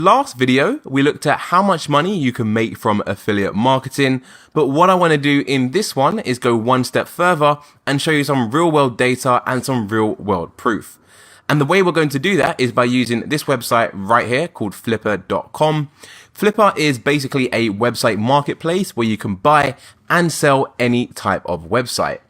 Last video, we looked at how much money you can make from affiliate marketing, but what I want to do in this one is go one step further and show you some real world data and some real world proof. And the way we're going to do that is by using this website right here called Flippa.com. Flippa is basically a website marketplace where you can buy and sell any type of website.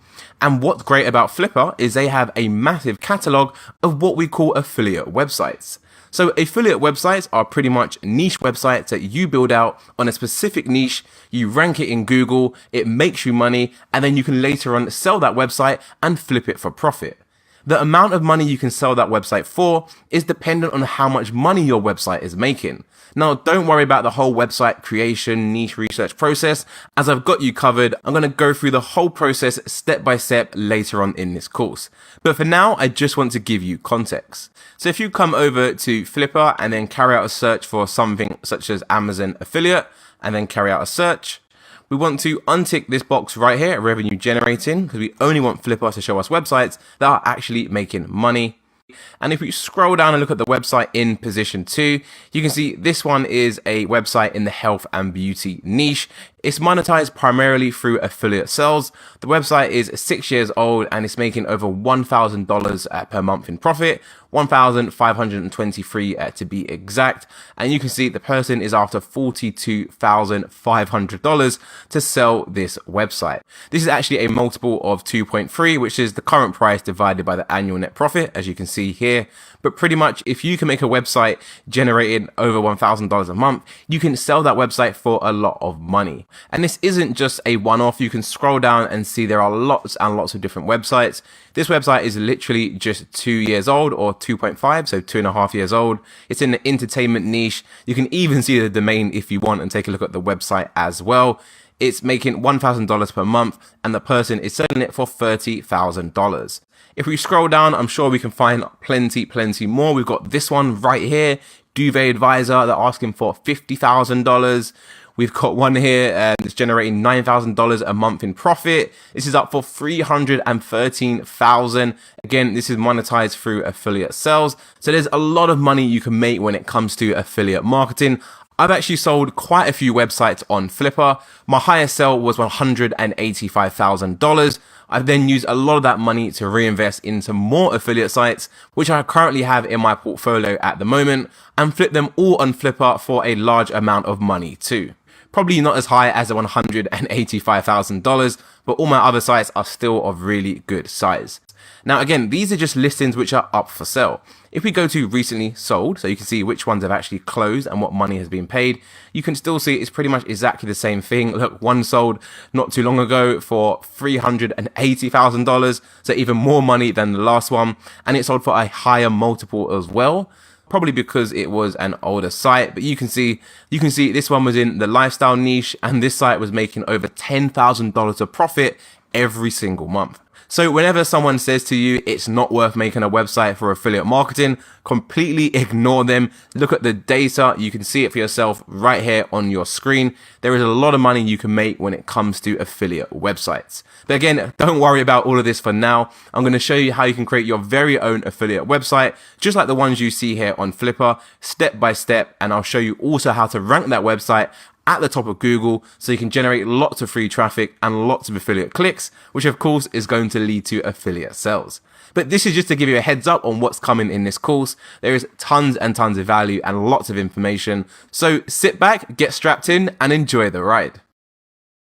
And what's great about Flippa is they have a massive catalog of what we call affiliate websites. So affiliate websites are pretty much niche websites that you build out on a specific niche, you rank it in Google, it makes you money, and then you can later on sell that website and flip it for profit. The amount of money you can sell that website for is dependent on how much money your website is making. Now, don't worry about the whole website creation, niche research process, as I've got you covered. I'm going to go through the whole process step by step later on in this course. But for now, I just want to give you context. So if you come over to Flippa and then carry out a search for something such as Amazon affiliate, and then carry out a search, we want to untick this box right here, revenue generating, because we only want Flippa to show us websites that are actually making money. And if we scroll down and look at the website in position 2, you can see this one is a website in the health and beauty niche. It's monetized primarily through affiliate sales. The website is 6 years old and it's making over $1,000 per month in profit, 1,523 to be exact. And you can see the person is after $42,500 to sell this website. This is actually a multiple of 2.3, which is the current price divided by the annual net profit, as you can see here. But pretty much if you can make a website generating over $1,000 a month, you can sell that website for a lot of money. And this isn't just a one-off. You can scroll down and see there are lots and lots of different websites. This website is literally just 2 years old, or 2.5, so 2.5 years old. It's in the entertainment niche. You can even see the domain if you want and take a look at the website as well. It's making $1,000 per month and the person is selling it for $30,000. If we scroll down, I'm sure we can find plenty more. We've got this one right here, Duvet Advisor. They're asking for $50,000. We've got one here that's generating $9,000 a month in profit. This is up for $313,000. Again, this is monetized through affiliate sales. So there's a lot of money you can make when it comes to affiliate marketing. I've actually sold quite a few websites on Flippa. My highest sell was $185,000. I've then used a lot of that money to reinvest into more affiliate sites, which I currently have in my portfolio at the moment, and flip them all on Flippa for a large amount of money too. Probably not as high as the $185,000, but all my other sites are still of really good size. Now again, these are just listings which are up for sale. If we go to recently sold, so you can see which ones have actually closed and what money has been paid, you can still see it's pretty much exactly the same thing. Look, one sold not too long ago for $380,000, so even more money than the last one, and it sold for a higher multiple as well. Probably because it was an older site, but you can see this one was in the lifestyle niche and this site was making over $10,000 of profit every single month. So whenever someone says to you it's not worth making a website for affiliate marketing, completely ignore them. Look at the data. You can see it for yourself right here on your screen. There is a lot of money you can make when it comes to affiliate websites. But again, don't worry about all of this for now. I'm going to show you how you can create your very own affiliate website, just like the ones you see here on Flippa, step by step. And I'll show you also how to rank that website at the top of Google so you can generate lots of free traffic and lots of affiliate clicks, which of course is going to lead to affiliate sales. But this is just to give you a heads up on what's coming in this course. There is tons and tons of value and lots of information. So sit back, get strapped in and enjoy the ride.